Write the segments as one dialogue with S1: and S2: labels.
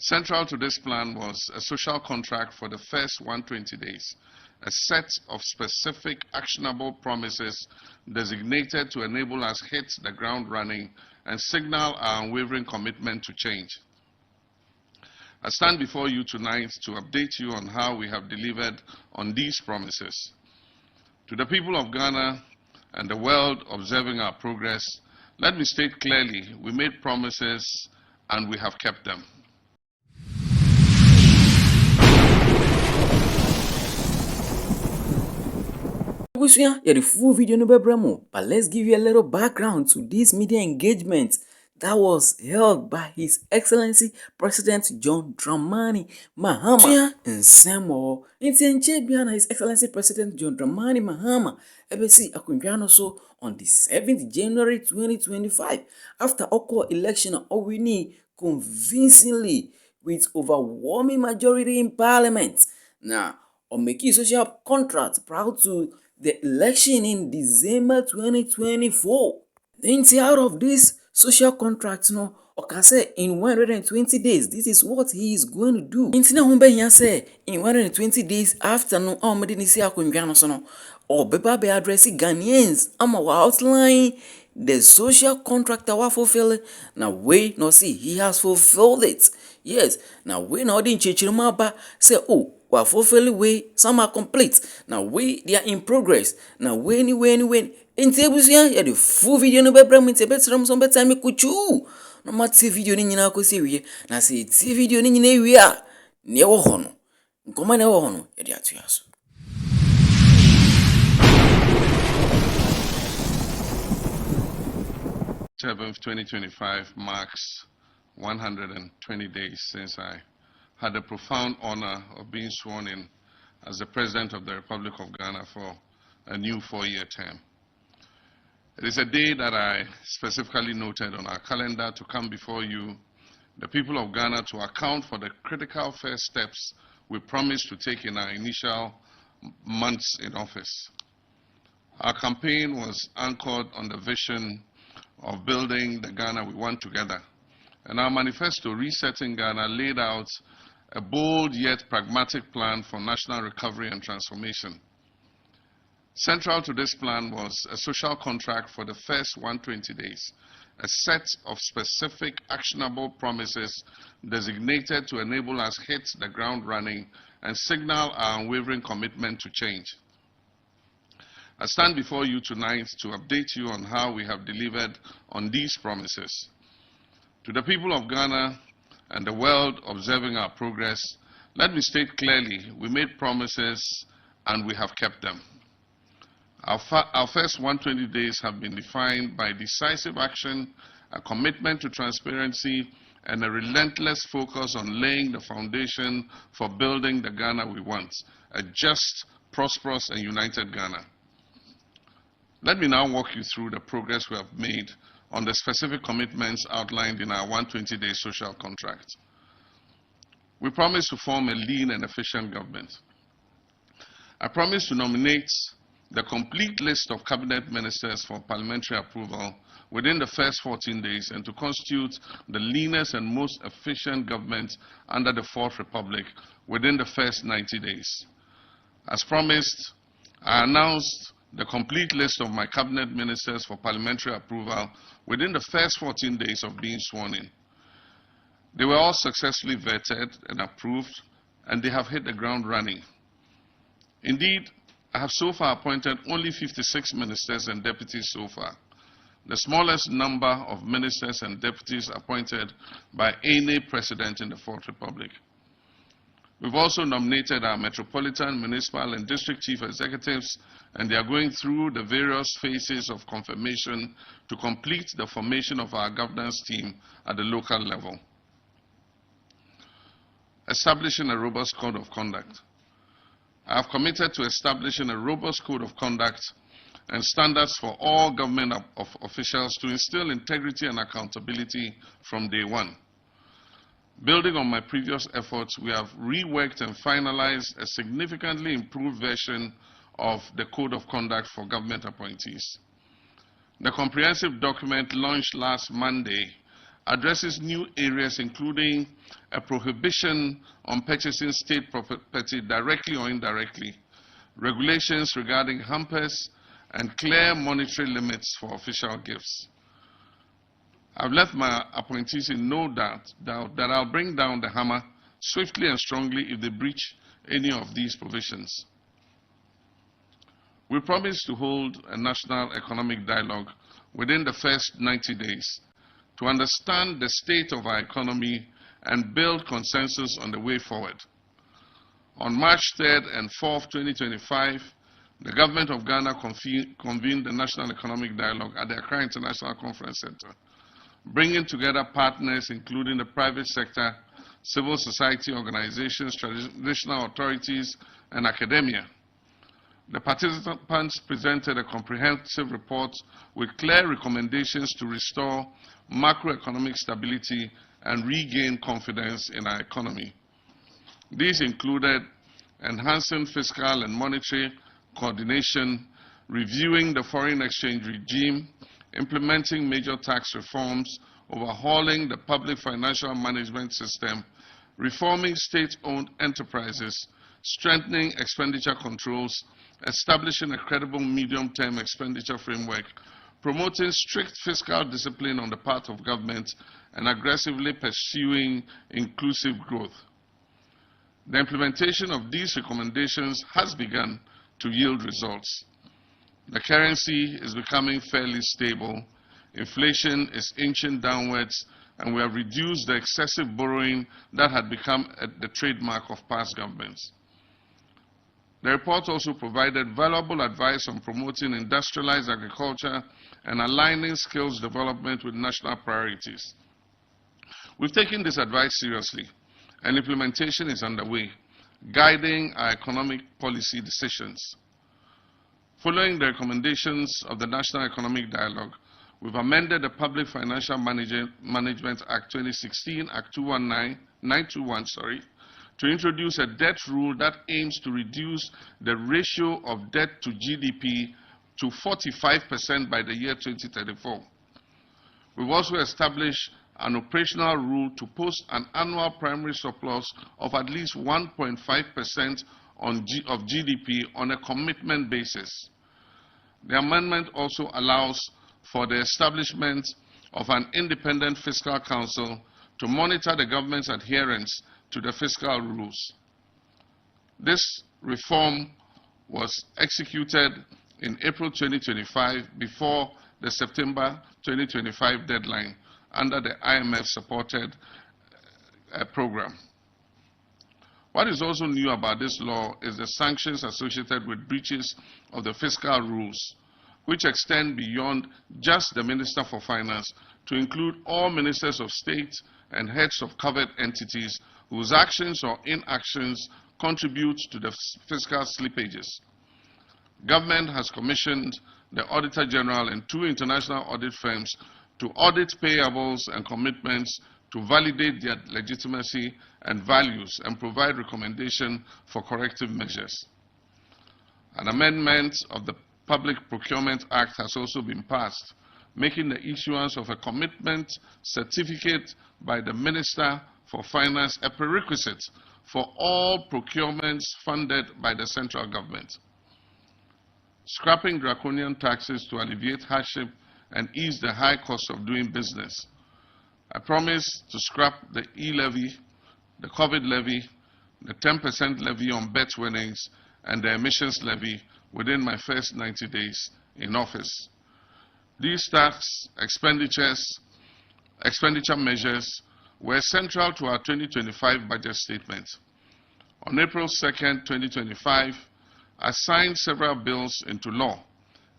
S1: Central to this plan was a social contract for the first 120 days, a set of specific actionable promises designated to enable us hit the ground running and signal our unwavering commitment to change. I stand before you tonight to update you on how we have delivered on these promises. To the people of Ghana and the world observing our progress, let me state clearly, we made promises and we have kept them.
S2: The full video no bebremo, but let's give you a little background to this media engagement that was held by His Excellency President John Dramani Mahama in Samoa. His Excellency President John Dramani Mahama ebesi akunjano so on the 7th January 2025 after Oko election winning convincingly with overwhelming majority in parliament. Now, on making social contract proud to the election in December 2024. Then out of this social contract, no, okay, say in 120 days, this is what he is going to do. In 120 days after no, or Beba be addressing Ghanaians, outline the social contract that was fulfilled. Now we no see he has fulfilled it. Yes, now we no didn't change say oh. We are fulfilling way, some are complete. Now they are in progress. Now when. In Tebusia, you the full video no better in Tibet some better me kuchu. No matter video ni nyina ko se wie. Na se ti video ni nyina wie a ne wo ho no. Nkoma ne wo ho no, e de atu aso.
S1: September 2025 marks 120 days since I had the profound honor of being sworn in as the President of the Republic of Ghana for a new 4-year term. It is a day that I specifically noted on our calendar to come before you, the people of Ghana, to account for the critical first steps we promised to take in our initial months in office. Our campaign was anchored on the vision of building the Ghana we want together, and our manifesto, Resetting Ghana, laid out a bold yet pragmatic plan for national recovery and transformation. Central to this plan was a social contract for the first 120 days, a set of specific actionable promises designated to enable us hit the ground running and signal our unwavering commitment to change. I stand before you tonight to update you on how we have delivered on these promises. To the people of Ghana and the world observing our progress, let me state clearly, we made promises and we have kept them. Our first 120 days have been defined by decisive action, a commitment to transparency, and a relentless focus on laying the foundation for building the Ghana we want, a just, prosperous, and united Ghana. Let me now walk you through the progress we have made on the specific commitments outlined in our 120-day social contract. We promised to form a lean and efficient government. I promised to nominate the complete list of cabinet ministers for parliamentary approval within the first 14 days and to constitute the leanest and most efficient government under the Fourth Republic within the first 90 days. As promised, I announced the complete list of my cabinet ministers for parliamentary approval within the first 14 days of being sworn in. They were all successfully vetted and approved, and they have hit the ground running. Indeed, I have so far appointed only 56 ministers and deputies so far, the smallest number of ministers and deputies appointed by any president in the Fourth Republic. We've also nominated our metropolitan, municipal, and district chief executives, and they are going through the various phases of confirmation to complete the formation of our governance team at the local level. Establishing a robust code of conduct. I have committed to establishing a robust code of conduct and standards for all government officials to instill integrity and accountability from day one. Building on my previous efforts, we have reworked and finalized a significantly improved version of the Code of Conduct for government appointees. The comprehensive document launched last Monday addresses new areas including a prohibition on purchasing state property directly or indirectly, regulations regarding hampers, and clear monetary limits for official gifts. I've left my appointees in no doubt that I'll bring down the hammer swiftly and strongly if they breach any of these provisions. We promise to hold a national economic dialogue within the first 90 days to understand the state of our economy and build consensus on the way forward. On March 3rd and 4th, 2025, the government of Ghana convened the National Economic Dialogue at the Accra International Conference Center, bringing together partners including the private sector, civil society organizations, traditional authorities, and academia. The participants presented a comprehensive report with clear recommendations to restore macroeconomic stability and regain confidence in our economy. These included enhancing fiscal and monetary coordination, reviewing the foreign exchange regime, implementing major tax reforms, overhauling the public financial management system, reforming state-owned enterprises, strengthening expenditure controls, establishing a credible medium-term expenditure framework, promoting strict fiscal discipline on the part of government, and aggressively pursuing inclusive growth. The implementation of these recommendations has begun to yield results. The currency is becoming fairly stable, inflation is inching downwards, and we have reduced the excessive borrowing that had become the trademark of past governments. The report also provided valuable advice on promoting industrialized agriculture and aligning skills development with national priorities. We've taken this advice seriously, and implementation is underway, guiding our economic policy decisions. Following the recommendations of the National Economic Dialogue, we've amended the Public Financial Management Act 2016, Act 921, to introduce a debt rule that aims to reduce the ratio of debt to GDP to 45% by the year 2034. We've also established an operational rule to post an annual primary surplus of at least 1.5% of GDP on a commitment basis. The amendment also allows for the establishment of an independent fiscal council to monitor the government's adherence to the fiscal rules. This reform was executed in April 2025 before the September 2025 deadline under the IMF-supported program. What is also new about this law is the sanctions associated with breaches of the fiscal rules, which extend beyond just the Minister for Finance to include all ministers of state and heads of covered entities whose actions or inactions contribute to the fiscal slippages. Government has commissioned the Auditor General and 2 international audit firms to audit payables and commitments to validate their legitimacy and values and provide recommendation for corrective measures. An amendment of the Public Procurement Act has also been passed, making the issuance of a commitment certificate by the Minister for Finance a prerequisite for all procurements funded by the central government. Scrapping draconian taxes to alleviate hardship and ease the high cost of doing business. I promise to scrap the e-levy, the COVID levy, the 10% levy on bet winnings, and the emissions levy within my first 90 days in office. These tax expenditure measures were central to our 2025 budget statement. On April 2nd, 2025, I signed several bills into law,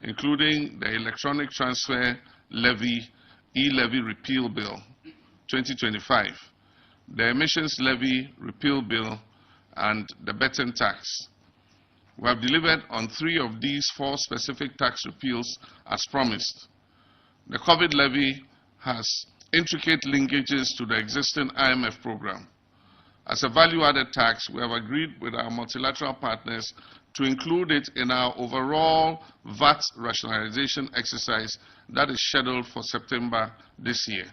S1: including the Electronic Transfer Levy e-levy repeal bill 2025, the emissions levy repeal bill, and the betting tax. We have delivered on 3 of these 4 specific tax repeals as promised. The COVID levy has intricate linkages to the existing IMF program. As a value-added tax, we have agreed with our multilateral partners to include it in our overall VAT rationalization exercise that is scheduled for September this year.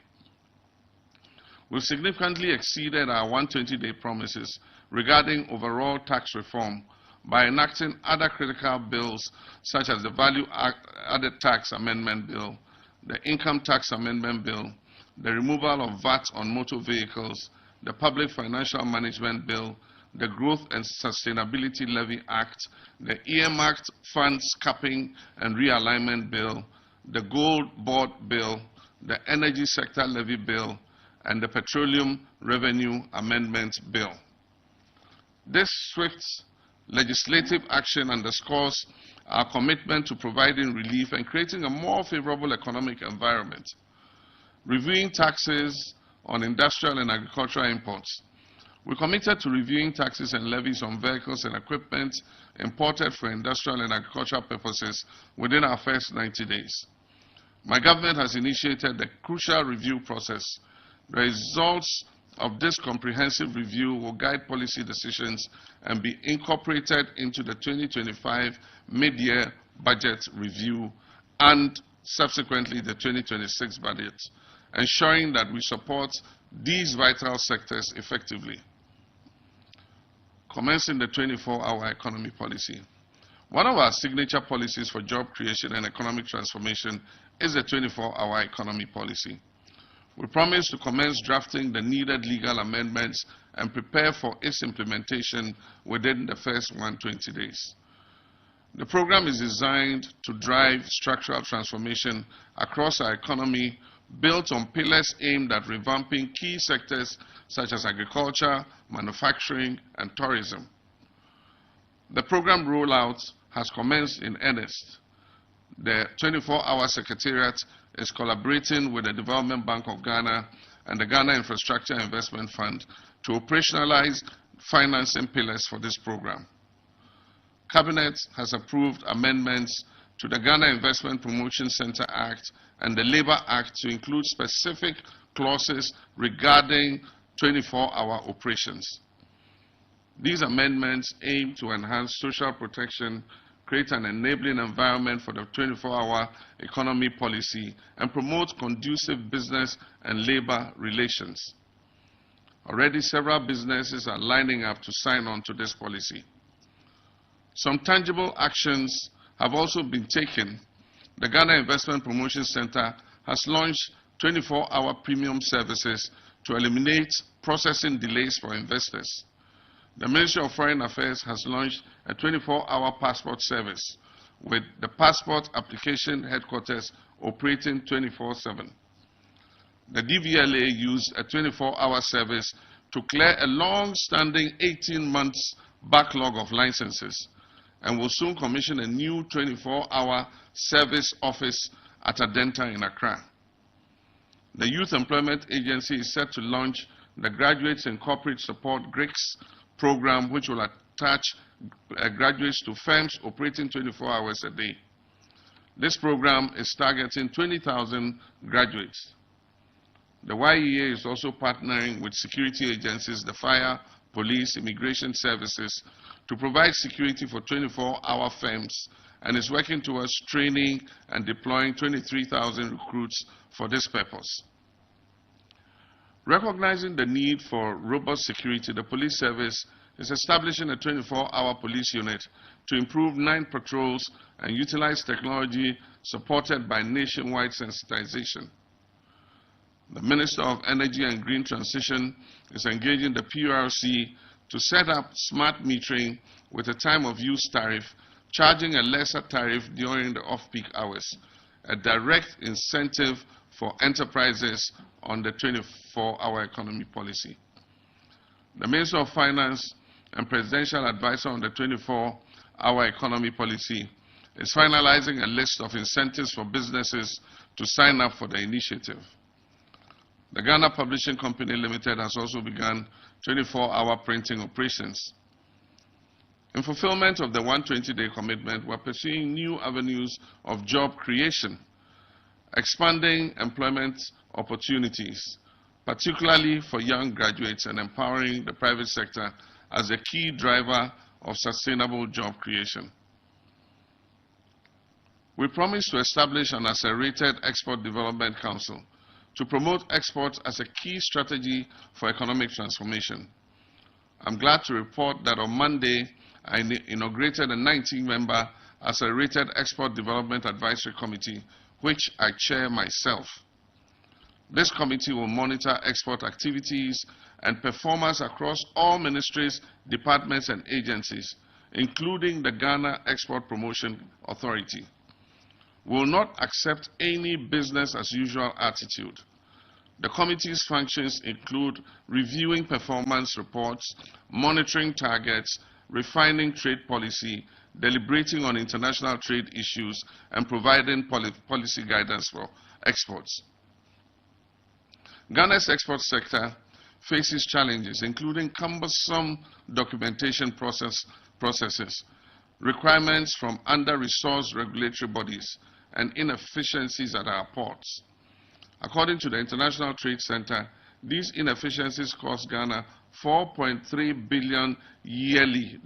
S1: We've significantly exceeded our 120-day promises regarding overall tax reform by enacting other critical bills such as the Value-Added Tax Amendment Bill, the Income Tax Amendment Bill, the removal of VAT on motor vehicles, the Public Financial Management Bill, the Growth and Sustainability Levy Act, the Earmarked Funds Capping and Realignment Bill, the Gold Board Bill, the Energy Sector Levy Bill, and the Petroleum Revenue Amendment Bill. This swift legislative action underscores our commitment to providing relief and creating a more favorable economic environment. Reviewing taxes on industrial and agricultural imports. We're committed to reviewing taxes and levies on vehicles and equipment imported for industrial and agricultural purposes within our first 90 days. My government has initiated the crucial review process. The results of this comprehensive review will guide policy decisions and be incorporated into the 2025 mid-year budget review and subsequently the 2026 budget, ensuring that we support these vital sectors effectively. Commencing the 24-hour economy policy. One of our signature policies for job creation and economic transformation is the 24-hour economy policy. We promise to commence drafting the needed legal amendments and prepare for its implementation within the first 120 days. The program is designed to drive structural transformation across our economy, built on pillars aimed at revamping key sectors such as agriculture, manufacturing, and tourism. The program rollout has commenced in earnest. The 24-hour Secretariat is collaborating with the Development Bank of Ghana and the Ghana Infrastructure Investment Fund to operationalize financing pillars for this program. Cabinet has approved amendments to the Ghana Investment Promotion Center Act and the Labour Act to include specific clauses regarding 24-hour operations. These amendments aim to enhance social protection, create an enabling environment for the 24-hour economy policy, and promote conducive business and labor relations. Already several businesses are lining up to sign on to this policy. Some tangible actions have also been taken. The Ghana Investment Promotion Center has launched 24-hour premium services to eliminate processing delays for investors. The Ministry of Foreign Affairs has launched a 24-hour passport service with the passport application headquarters operating 24/7. The DVLA used a 24-hour service to clear a long-standing 18 months backlog of licenses and will soon commission a new 24-hour service office at Adenta in Accra. The Youth Employment Agency is set to launch the Graduates in Corporate Support (GRICS) program, which will attach graduates to firms operating 24 hours a day. This program is targeting 20,000 graduates. The YEA is also partnering with security agencies, the fire, police, immigration services, to provide security for 24-hour firms and is working towards training and deploying 23,000 recruits for this purpose. Recognizing the need for robust security, the police service is establishing a 24-hour police unit to improve 9 patrols and utilize technology supported by nationwide sensitization. The Minister of Energy and Green Transition is engaging the PURC to set up smart metering with a time of use tariff, charging a lesser tariff during the off-peak hours, a direct incentive for enterprises on the 24-hour economy policy. The Minister of Finance and Presidential Advisor on the 24-hour economy policy is finalizing a list of incentives for businesses to sign up for the initiative. The Ghana Publishing Company Limited has also begun 24-hour printing operations. In fulfillment of the 120-day commitment, we're pursuing new avenues of job creation, expanding employment opportunities, particularly for young graduates, and empowering the private sector as a key driver of sustainable job creation. We promise to establish an accelerated Export Development Council to promote exports as a key strategy for economic transformation. I'm glad to report that on Monday, I inaugurated a 19-member Accelerated Export Development Advisory Committee, which I chair myself. This committee will monitor export activities and performance across all ministries, departments, and agencies, including the Ghana Export Promotion Authority. We will not accept any business-as-usual attitude. The committee's functions include reviewing performance reports, monitoring targets, refining trade policy, deliberating on international trade issues, and providing policy guidance for exports. Ghana's export sector faces challenges, including cumbersome documentation processes, requirements from under-resourced regulatory bodies, and inefficiencies at our ports. According to the International Trade Center, these inefficiencies cost Ghana $4.3 billion yearly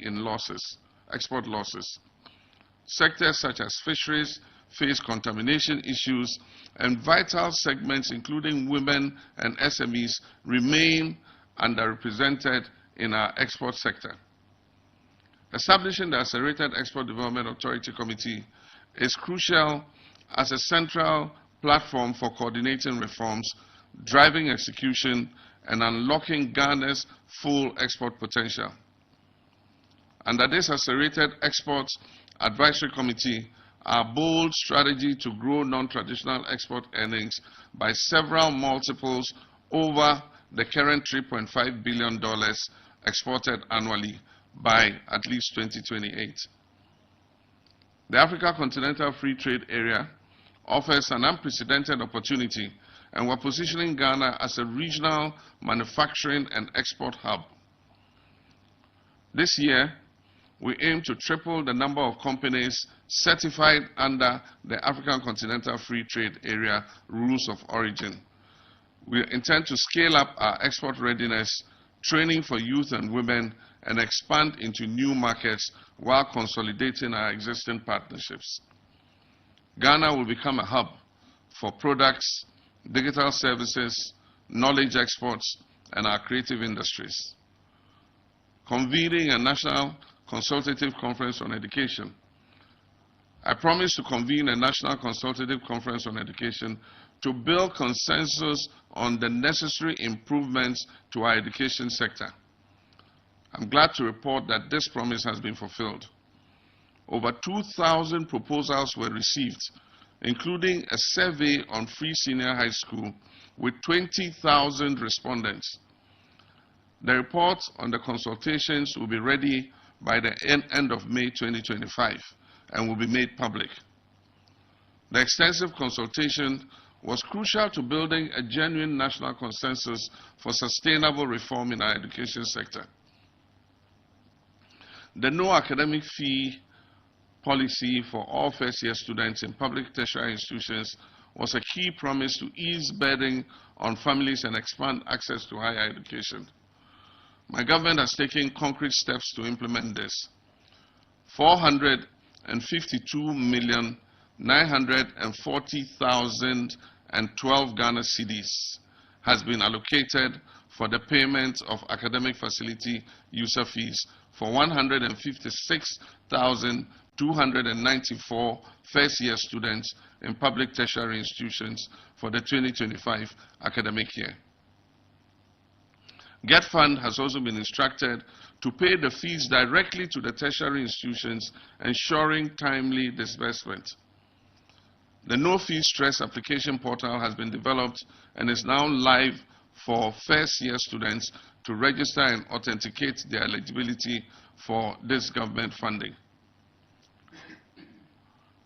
S1: in losses, export losses. Sectors such as fisheries face contamination issues, and vital segments including women and SMEs remain underrepresented in our export sector. Establishing the Accelerated Export Development Authority Committee is crucial as a central platform for coordinating reforms, driving execution, and unlocking Ghana's full export potential. Under this Accelerated Exports Advisory Committee, our bold strategy to grow non-traditional export earnings by several multiples over the current $3.5 billion exported annually by at least 2028. The Africa Continental Free Trade Area offers an unprecedented opportunity, and we're positioning Ghana as a regional manufacturing and export hub. This year, we aim to triple the number of companies certified under the African Continental Free Trade Area Rules of Origin. We intend to scale up our export readiness, training for youth and women, and expand into new markets while consolidating our existing partnerships. Ghana will become a hub for products, digital services, knowledge exports, and our creative industries. Convening a national consultative conference on education. I promise to convene a national consultative conference on education to build consensus on the necessary improvements to our education sector. I'm glad to report that this promise has been fulfilled. Over 2,000 proposals were received, including a survey on free senior high school with 20,000 respondents. The report on the consultations will be ready by the end of May 2025 and will be made public. The extensive consultation was crucial to building a genuine national consensus for sustainable reform in our education sector. The no academic fee policy for all first-year students in public tertiary institutions was a key promise to ease burden on families and expand access to higher education. My government has taken concrete steps to implement this. 452,940,012 Ghana cedis has been allocated for the payment of academic facility user fees for 156,294 first-year students in public tertiary institutions for the 2025 academic year. Get Fund has also been instructed to pay the fees directly to the tertiary institutions, ensuring timely disbursement. The No Fee Stress application portal has been developed and is now live for first-year students to register and authenticate their eligibility for this government funding.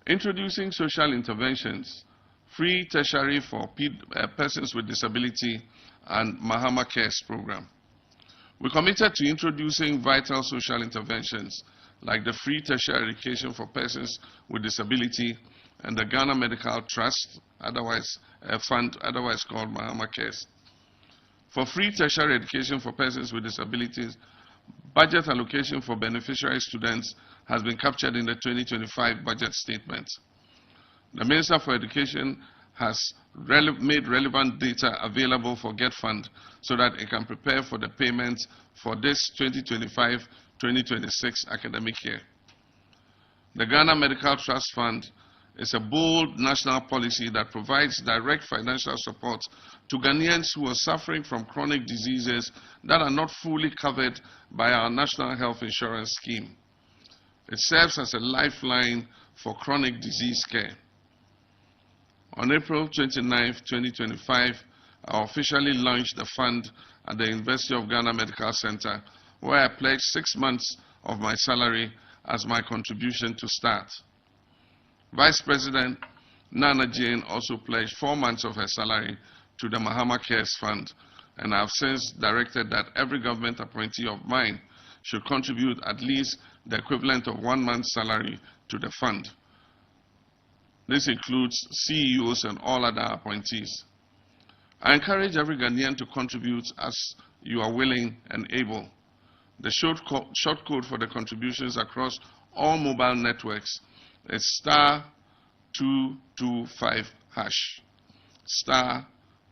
S1: Introducing social interventions, free tertiary for persons with disability, and Mahama Cares program. We committed to introducing vital social interventions like the free tertiary education for persons with disability and the Ghana Medical Trust, otherwise a fund otherwise called Mahama Cares. For free tertiary education for persons with disabilities, budget allocation for beneficiary students has been captured in the 2025 budget statement. The Minister for Education has made relevant data available for Get Fund so that it can prepare for the payment for this 2025-2026 academic year. The Ghana Medical Trust Fund is a bold national policy that provides direct financial support to Ghanaians who are suffering from chronic diseases that are not fully covered by our national health insurance scheme. It serves as a lifeline for chronic disease care. On April 29, 2025, I officially launched the fund at the University of Ghana Medical Center, where I pledged 6 months of my salary as my contribution to start. Vice President Nana Jane also pledged 4 months of her salary to the Mahama Cares Fund, and I have since directed that every government appointee of mine should contribute at least the equivalent of 1 month's salary to the fund. This includes CEOs and all other appointees. I encourage every Ghanaian to contribute as you are willing and able. The short code for the contributions across all mobile networks is *225#.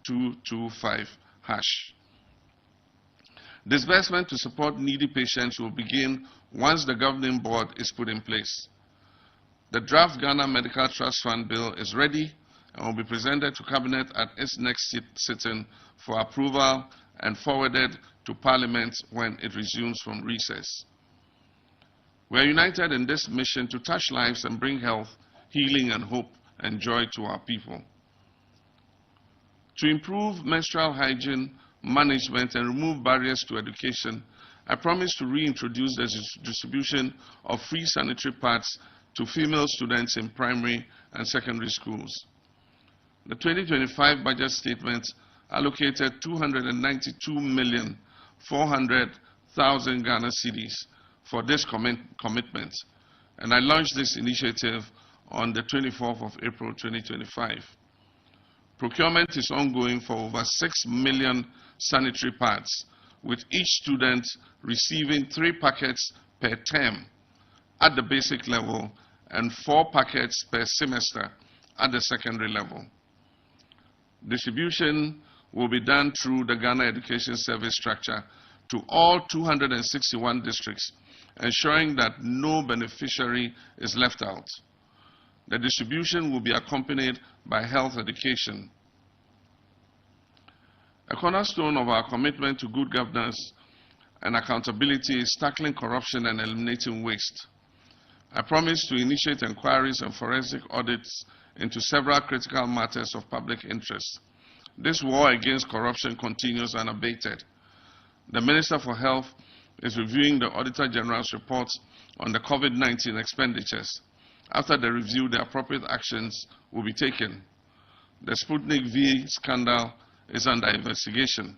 S1: *225#. Disbursement to support needy patients will begin once the governing board is put in place. The draft Ghana Medical Trust Fund bill is ready and will be presented to Cabinet at its next sitting for approval and forwarded to Parliament when it resumes from recess. We are united in this mission to touch lives and bring health, healing, and hope and joy to our people. To improve menstrual hygiene management and remove barriers to education, I promise to reintroduce the distribution of free sanitary pads to female students in primary and secondary schools. The 2025 budget statement allocated 292,400,000 Ghana cedis for this commitment, and I launched this initiative on the 24th of April 2025. Procurement is ongoing for over 6 million sanitary pads, with each student receiving 3 packets per term at the basic level and 4 packets per semester at the secondary level. Distribution will be done through the Ghana Education Service structure to all 261 districts, ensuring that no beneficiary is left out. The distribution will be accompanied by health education. A cornerstone of our commitment to good governance and accountability is tackling corruption and eliminating waste. I promise to initiate inquiries and forensic audits into several critical matters of public interest. This war against corruption continues unabated. The Minister for Health is reviewing the Auditor General's report on the COVID-19 expenditures. After the review, the appropriate actions will be taken. The Sputnik V scandal is under investigation.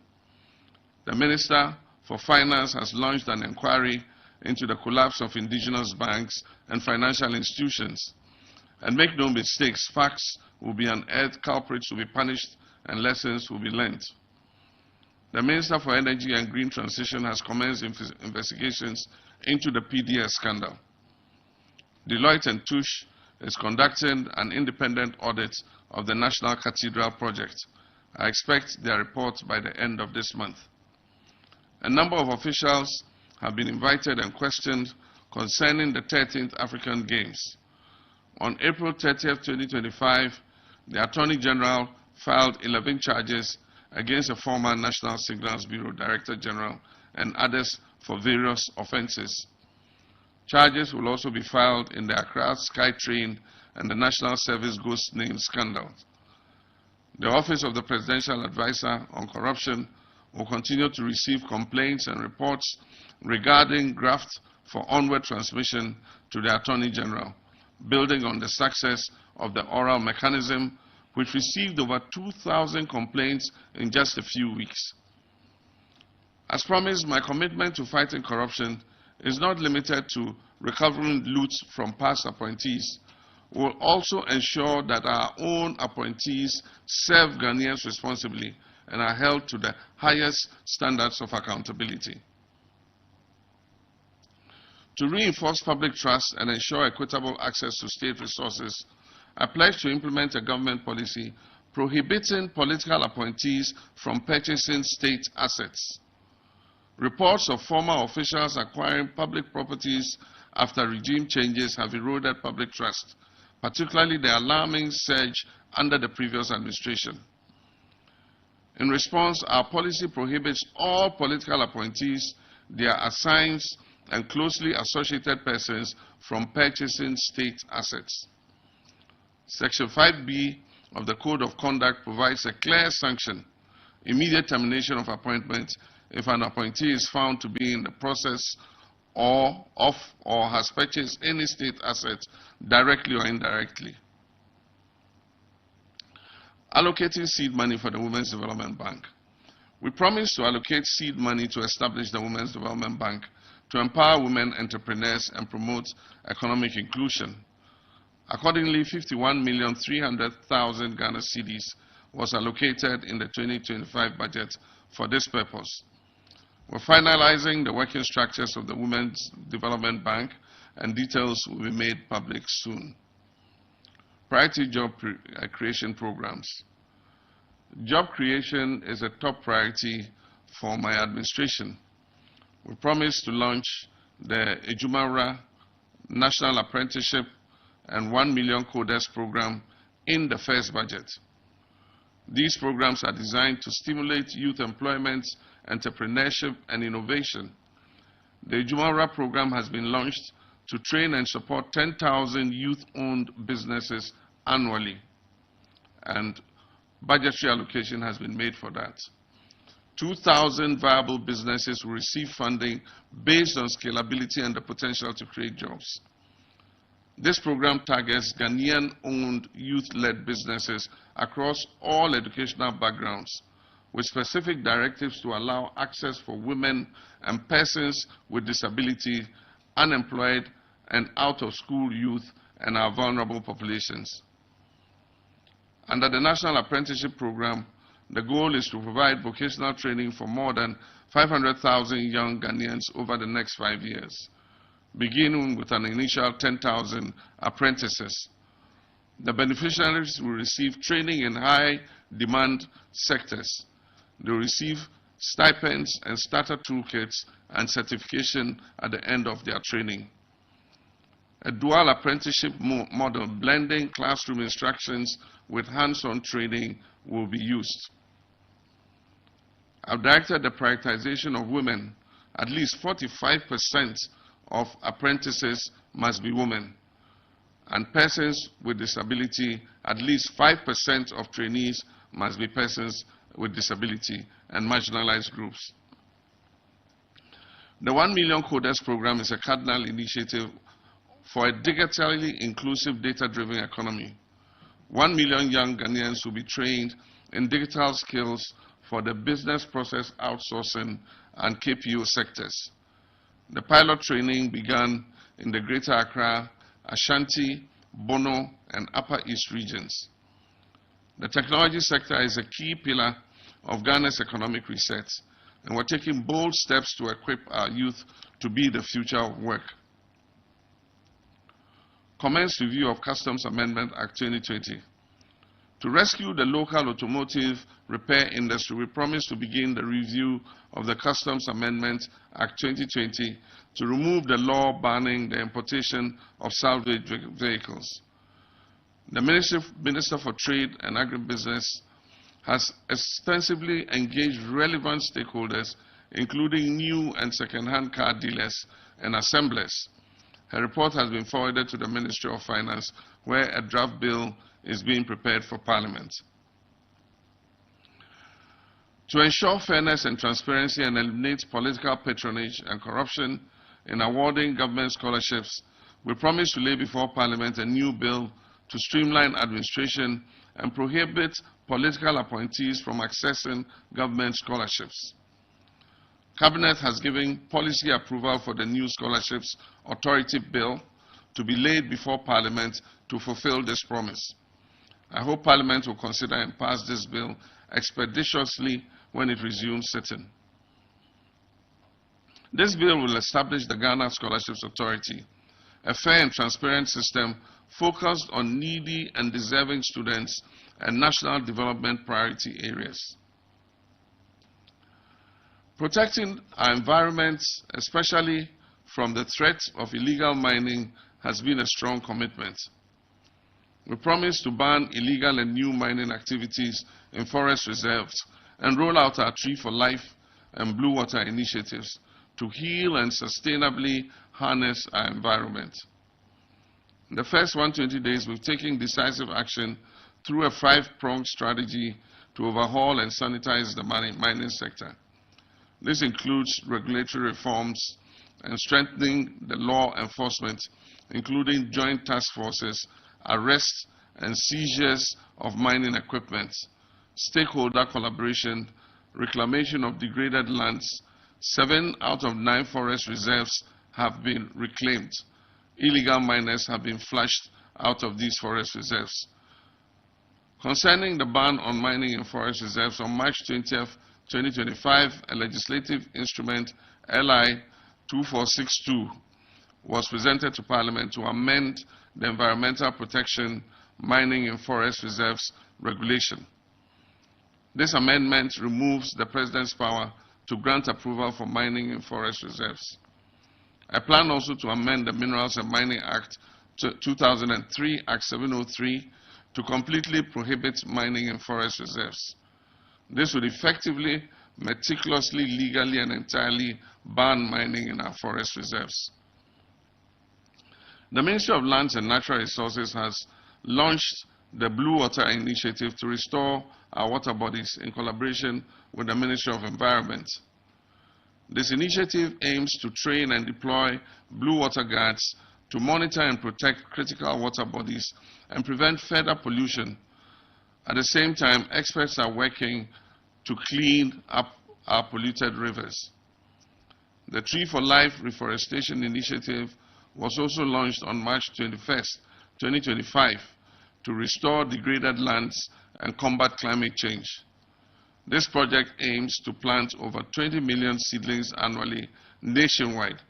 S1: The Minister for Finance has launched an inquiry into the collapse of indigenous banks and financial institutions. And make no mistakes, facts will be unearthed, culprits will be punished, and lessons will be learned. The Minister for Energy and Green Transition has commenced investigations into the PDS scandal. Deloitte & Touche is conducting an independent audit of the National Cathedral project. I expect their report by the end of this month. A number of officials have been invited and questioned concerning the 13th African Games. On April 30th, 2025, the Attorney General filed 11 charges against a former National Signals Bureau Director General and others for various offenses. Charges will also be filed in the Accra SkyTrain and the National Service Ghost Name scandal. The Office of the Presidential Advisor on Corruption will continue to receive complaints and reports regarding graft for onward transmission to the Attorney General, building on the success of the oral mechanism, which received over 2,000 complaints in just a few weeks. As promised, my commitment to fighting corruption is not limited to recovering loot from past appointees. We will also ensure that our own appointees serve Ghanaians responsibly and are held to the highest standards of accountability. To reinforce public trust and ensure equitable access to state resources, I pledge to implement a government policy prohibiting political appointees from purchasing state assets. Reports of former officials acquiring public properties after regime changes have eroded public trust, particularly the alarming surge under the previous administration. In response, our policy prohibits all political appointees, their assigns, and closely associated persons from purchasing state assets. Section 5B of the Code of Conduct provides a clear sanction, immediate termination of appointment if an appointee is found to be in the process or has purchased any state assets directly or indirectly. Allocating seed money for the Women's Development Bank. We promise to allocate seed money to establish the Women's Development Bank to empower women entrepreneurs and promote economic inclusion. Accordingly, 51,300,000 Ghana cedis was allocated in the 2025 budget for this purpose. We're finalizing the working structures of the Women's Development Bank, and details will be made public soon. Priority job creation programs. Job creation is a top priority for my administration. We promise to launch the Ejumara National Apprenticeship and 1 million coders program in the first budget. These programs are designed to stimulate youth employment, entrepreneurship, and innovation. The Ejumara program has been launched to train and support 10,000 youth-owned businesses annually, and budgetary allocation has been made for that. 2,000 viable businesses will receive funding based on scalability and the potential to create jobs. This program targets Ghanaian-owned youth-led businesses across all educational backgrounds, with specific directives to allow access for women and persons with disability, unemployed, and out-of-school youth, and our vulnerable populations. Under the National Apprenticeship Program, the goal is to provide vocational training for more than 500,000 young Ghanaians over the next 5 years, beginning with an initial 10,000 apprentices. The beneficiaries will receive training in high-demand sectors. They will receive stipends and starter toolkits and certification at the end of their training. A dual apprenticeship model blending classroom instructions with hands-on training will be used. I've directed the prioritization of women. At least 45% of apprentices must be women, and persons with disability, at least 5% of trainees must be persons with disability and marginalized groups. The 1 million coders program is a cardinal initiative for a digitally inclusive, data-driven economy. 1 million young Ghanaians will be trained in digital skills for the business process outsourcing and KPO sectors. The pilot training began in the Greater Accra, Ashanti, Bono, and Upper East regions. The technology sector is a key pillar of Ghana's economic reset, and we're taking bold steps to equip our youth to be the future of work. Commence review of Customs Amendment Act 2020. To rescue the local automotive repair industry, we promise to begin the review of the Customs Amendment Act 2020 to remove the law banning the importation of salvage vehicles. The Minister for Trade and Agribusiness has extensively engaged relevant stakeholders, including new and second-hand car dealers and assemblers. Her report has been forwarded to the Ministry of Finance, where a draft bill is being prepared for Parliament. To ensure fairness and transparency and eliminate political patronage and corruption in awarding government scholarships, we promise to lay before Parliament a new bill to streamline administration and prohibit political appointees from accessing government scholarships. Cabinet has given policy approval for the new Scholarships Authority Bill to be laid before Parliament to fulfill this promise. I hope Parliament will consider and pass this bill expeditiously when it resumes sitting. This bill will establish the Ghana Scholarships Authority, a fair and transparent system focused on needy and deserving students and national development priority areas. Protecting our environment, especially from the threat of illegal mining, has been a strong commitment. We promise to ban illegal and new mining activities in forest reserves and roll out our Tree for Life and Blue Water initiatives to heal and sustainably harness our environment. In the first 120 days, we've taken decisive action through a 5-pronged strategy to overhaul and sanitize the mining sector. This includes regulatory reforms and strengthening the law enforcement, including joint task forces, arrests and seizures of mining equipment, stakeholder collaboration, reclamation of degraded lands. 7 out of 9 forest reserves have been reclaimed. Illegal miners have been flushed out of these forest reserves. Concerning the ban on mining in forest reserves, on March 20th, 2025, a legislative instrument, LI 2462, was presented to Parliament to amend the Environmental Protection Mining in Forest Reserves Regulation. This amendment removes the President's power to grant approval for mining in forest reserves. I plan also to amend the Minerals and Mining Act 2003, Act 703, to completely prohibit mining in forest reserves. This would effectively, meticulously, legally, and entirely ban mining in our forest reserves. The Ministry of Lands and Natural Resources has launched the Blue Water Initiative to restore our water bodies in collaboration with the Ministry of Environment. This initiative aims to train and deploy blue water guards to monitor and protect critical water bodies and prevent further pollution. At the same time, experts are working to clean up our polluted rivers. The Tree for Life Reforestation Initiative was also launched on March 21st, 2025, to restore degraded lands and combat climate change. This project aims to plant over 20 million seedlings annually nationwide,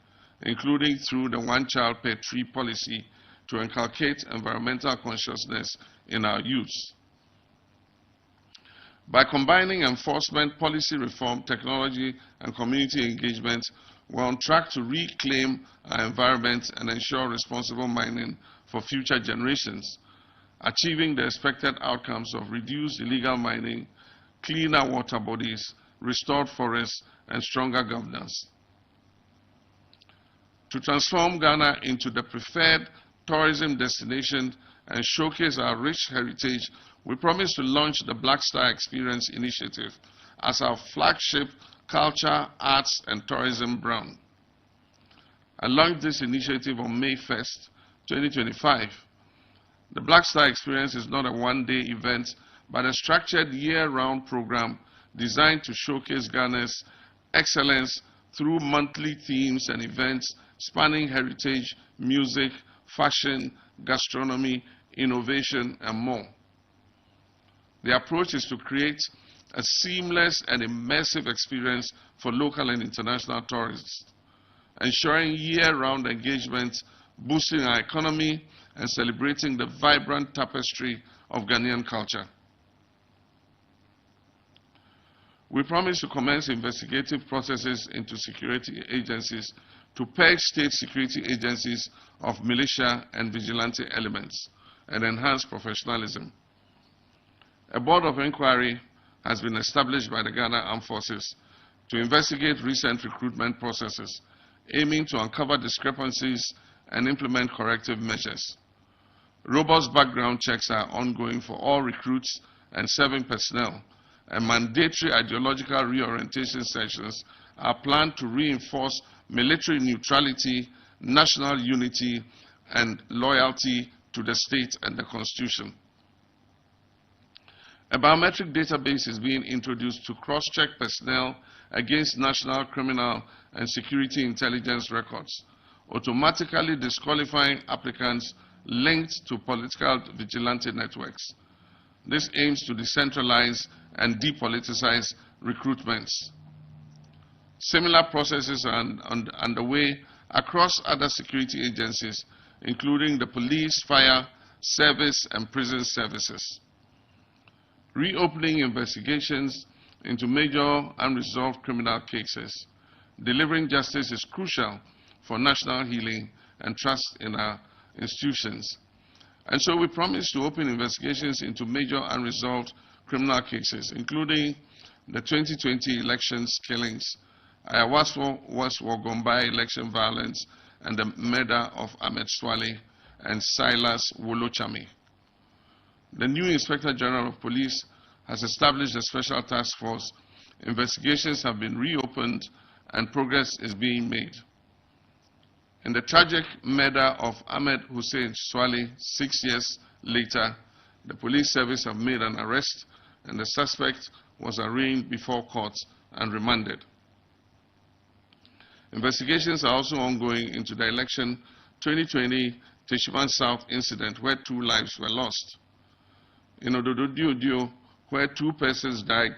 S1: including through the One Child Per Tree policy to inculcate environmental consciousness in our youth. By combining enforcement, policy reform, technology, and community engagement, we're on track to reclaim our environment and ensure responsible mining for future generations, achieving the expected outcomes of reduced illegal mining, cleaner water bodies, restored forests, and stronger governance. To transform Ghana into the preferred tourism destination and showcase our rich heritage, we promise to launch the Black Star Experience Initiative as our flagship culture, arts, and tourism brand. I launched this initiative on May 1st, 2025. The Black Star Experience is not a one-day event, but a structured year-round program designed to showcase Ghana's excellence through monthly themes and events spanning heritage, music, fashion, gastronomy, innovation, and more. The approach is to create a seamless and immersive experience for local and international tourists, ensuring year-round engagement, boosting our economy, and celebrating the vibrant tapestry of Ghanaian culture. We promise to commence investigative processes into security agencies to purge state security agencies of militia and vigilante elements and enhance professionalism. A board of inquiry has been established by the Ghana Armed Forces to investigate recent recruitment processes, aiming to uncover discrepancies and implement corrective measures. Robust background checks are ongoing for all recruits and serving personnel, and mandatory ideological reorientation sessions are planned to reinforce military neutrality, national unity, and loyalty to the state and the Constitution. A biometric database is being introduced to cross-check personnel against national criminal and security intelligence records, automatically disqualifying applicants linked to political vigilante networks. This aims to decentralize and depoliticize recruitments. Similar processes are underway across other security agencies, including the police, fire, service, and prison services. reopening investigations into major unresolved criminal cases. Delivering justice is crucial for national healing and trust in our institutions. And so we promise to open investigations into major unresolved criminal cases, including the 2020 elections killings, Ayawaso West Wogombai election violence, and the murder of Ahmed Swale and Silas Wolochami. The new Inspector General of Police has established a special task force. Investigations have been reopened and progress is being made. In the tragic murder of Ahmed Hussein Swale 6 years later, the police service have made an arrest and the suspect was arraigned before court and remanded. Investigations are also ongoing into the election 2020 Teshuman South incident where 2 lives were lost. In Ododo, where 2 persons died,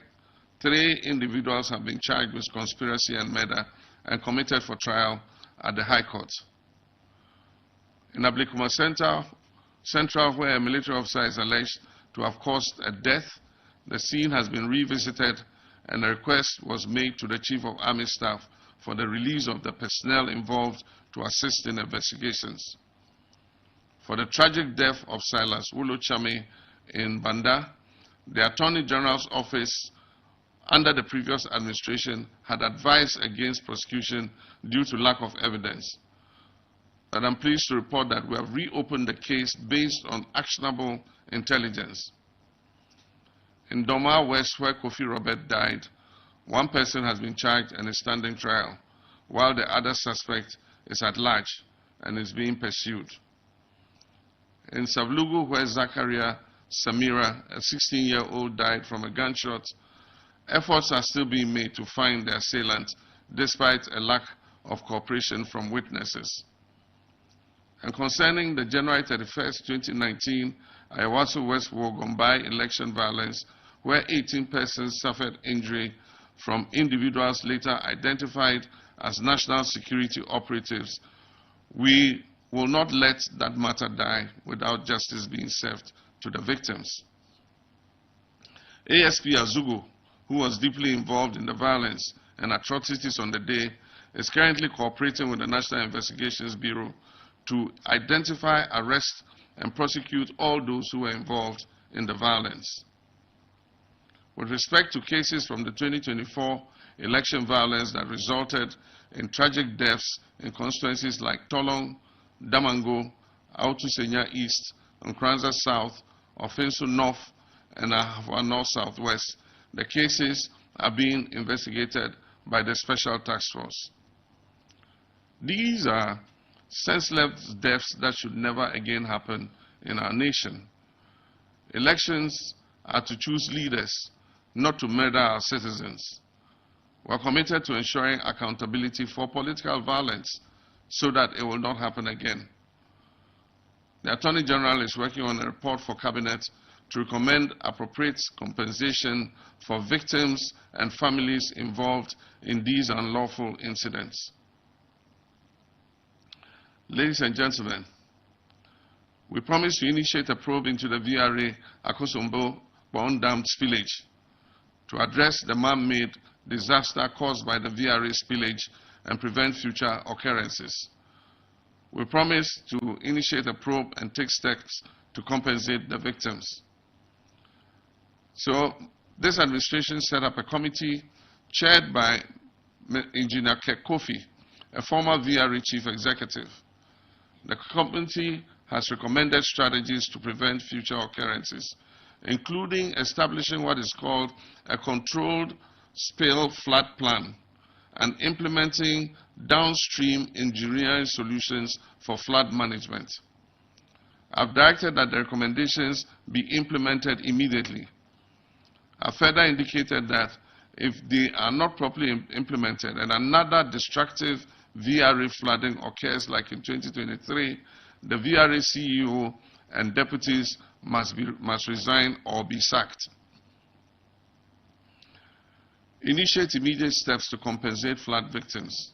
S1: 3 individuals have been charged with conspiracy and murder and committed for trial at the High Court. In Ablikuma Central, where a military officer is alleged to have caused a death, the scene has been revisited and a request was made to the Chief of Army Staff for the release of the personnel involved to assist in investigations. For the tragic death of Silas Wolochami in Banda, the Attorney General's office under the previous administration had advised against prosecution due to lack of evidence. But I'm pleased to report that we have reopened the case based on actionable intelligence. In Doma West, where Kofi Robert died, 1 person has been charged and is standing trial, while the other suspect is at large and is being pursued. In Savlugu, where Zakaria Samira, a 16-year-old, died from a gunshot, efforts are still being made to find the assailant despite a lack of cooperation from witnesses. And concerning the January 31st, 2019 Ayawaso West Wogombai election violence, where 18 persons suffered injury from individuals later identified as national security operatives, we will not let that matter die without justice being served to the victims. ASP Azugo, who was deeply involved in the violence and atrocities on the day, is currently cooperating with the National Investigations Bureau to identify, arrest, and prosecute all those who were involved in the violence. With respect to cases from the 2024 election violence that resulted in tragic deaths in constituencies like Tolong, Damango, Autusenya East, Nkranza South, Ofinsu North, and Ahafua North Southwest, the cases are being investigated by the Special Task Force. These are senseless deaths that should never again happen in our nation. Elections are to choose leaders, not to murder our citizens. We are committed to ensuring accountability for political violence so that it will not happen again. The Attorney General is working on a report for Cabinet to recommend appropriate compensation for victims and families involved in these unlawful incidents. Ladies and gentlemen, we promise to initiate a probe into the VRA Akosombo Bond Dam spillage to address the man-made disaster caused by the VRA spillage and prevent future occurrences. We promise to initiate a probe and take steps to compensate the victims. So this administration set up a committee chaired by Engineer Kek Kofi, a former VRA chief executive. The committee has recommended strategies to prevent future occurrences, including establishing what is called a controlled spill flood plan and implementing downstream engineering solutions for flood management. I've directed that the recommendations be implemented immediately. I further indicated that if they are not properly implemented and another destructive VRA flooding occurs like in 2023, the VRA CEO and deputies must resign or be sacked. Initiate immediate steps to compensate flood victims.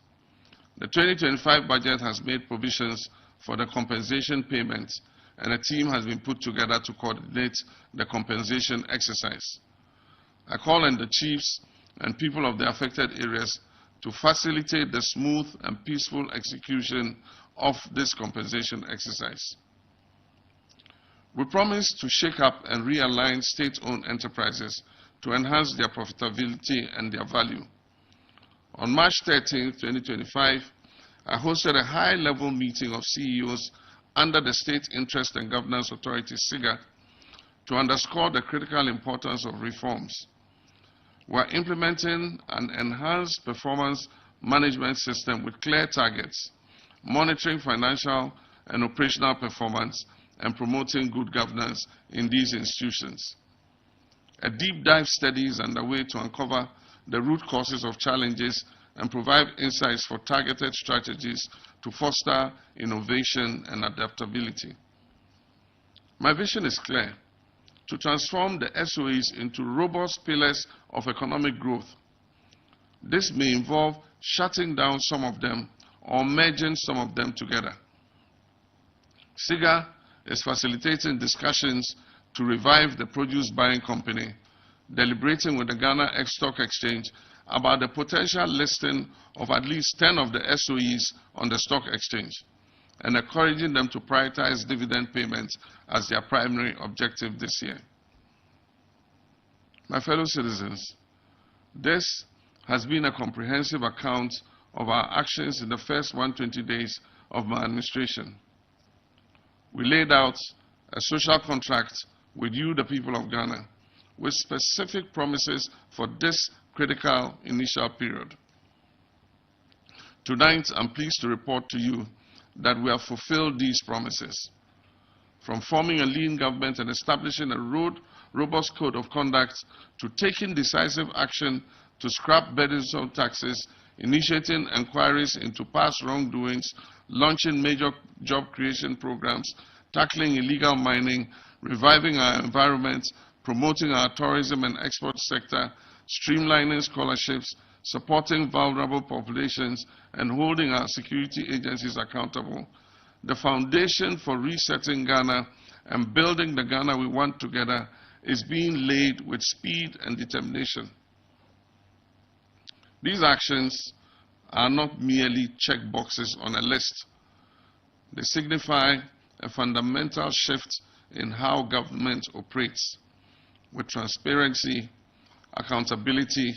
S1: The 2025 budget has made provisions for the compensation payments, and a team has been put together to coordinate the compensation exercise. I call on the chiefs and people of the affected areas to facilitate the smooth and peaceful execution of this compensation exercise. We promise to shake up and realign state-owned enterprises to enhance their profitability and their value. On March 13, 2025, I hosted a high-level meeting of CEOs under the State Interest and Governance Authority, SIGA, to underscore the critical importance of reforms. We are implementing an enhanced performance management system with clear targets, monitoring financial and operational performance, and promoting good governance in these institutions. A deep dive study is underway to uncover the root causes of challenges and provide insights for targeted strategies to foster innovation and adaptability. My vision is clear: to transform the SOEs into robust pillars of economic growth. This may involve shutting down some of them or merging some of them together. SIGA is facilitating discussions to revive the produce buying company, deliberating with the Ghana Stock Exchange about the potential listing of at least 10 of the SOEs on the stock exchange, and encouraging them to prioritize dividend payments as their primary objective this year. My fellow citizens, this has been a comprehensive account of our actions in the first 120 days of my administration. We laid out a social contract with you, the people of Ghana, with specific promises for this critical initial period. Tonight, I'm pleased to report to you that we have fulfilled these promises. From forming a lean government and establishing a robust code of conduct, to taking decisive action to scrap burdensome taxes, initiating inquiries into past wrongdoings, launching major job creation programs, tackling illegal mining, reviving our environment, promoting our tourism and export sector, streamlining scholarships, supporting vulnerable populations, and holding our security agencies accountable. The foundation for resetting Ghana and building the Ghana we want together is being laid with speed and determination. These actions are not merely check boxes on a list. They signify a fundamental shift in how government operates, with transparency, accountability,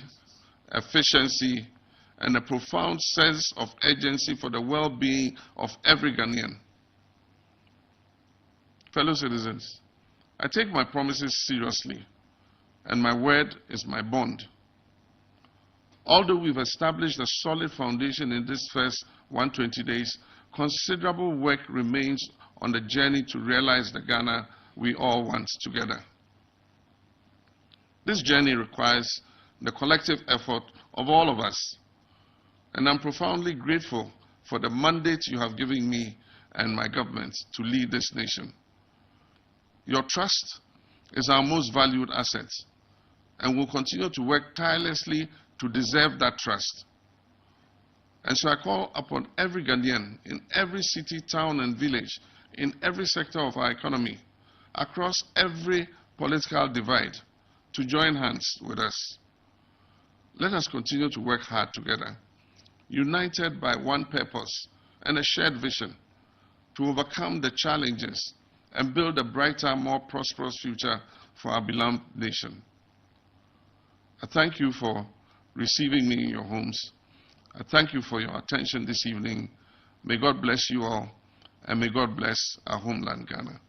S1: efficiency, and a profound sense of urgency for the well-being of every Ghanaian. Fellow citizens, I take my promises seriously, and my word is my bond. Although we've established a solid foundation in this first 120 days, considerable work remains on the journey to realize the Ghana we all want together. This journey requires the collective effort of all of us, and I'm profoundly grateful for the mandate you have given me and my government to lead this nation. Your trust is our most valued asset, and we'll continue to work tirelessly to deserve that trust. And so I call upon every Ghanaian in every city, town, and village, in every sector of our economy, across every political divide, to join hands with us. Let us continue to work hard together, united by one purpose and a shared vision, to overcome the challenges and build a brighter, more prosperous future for our beloved nation. I thank you for receiving me in your homes. I thank you for your attention this evening. May God bless you all, and may God bless our homeland, Ghana.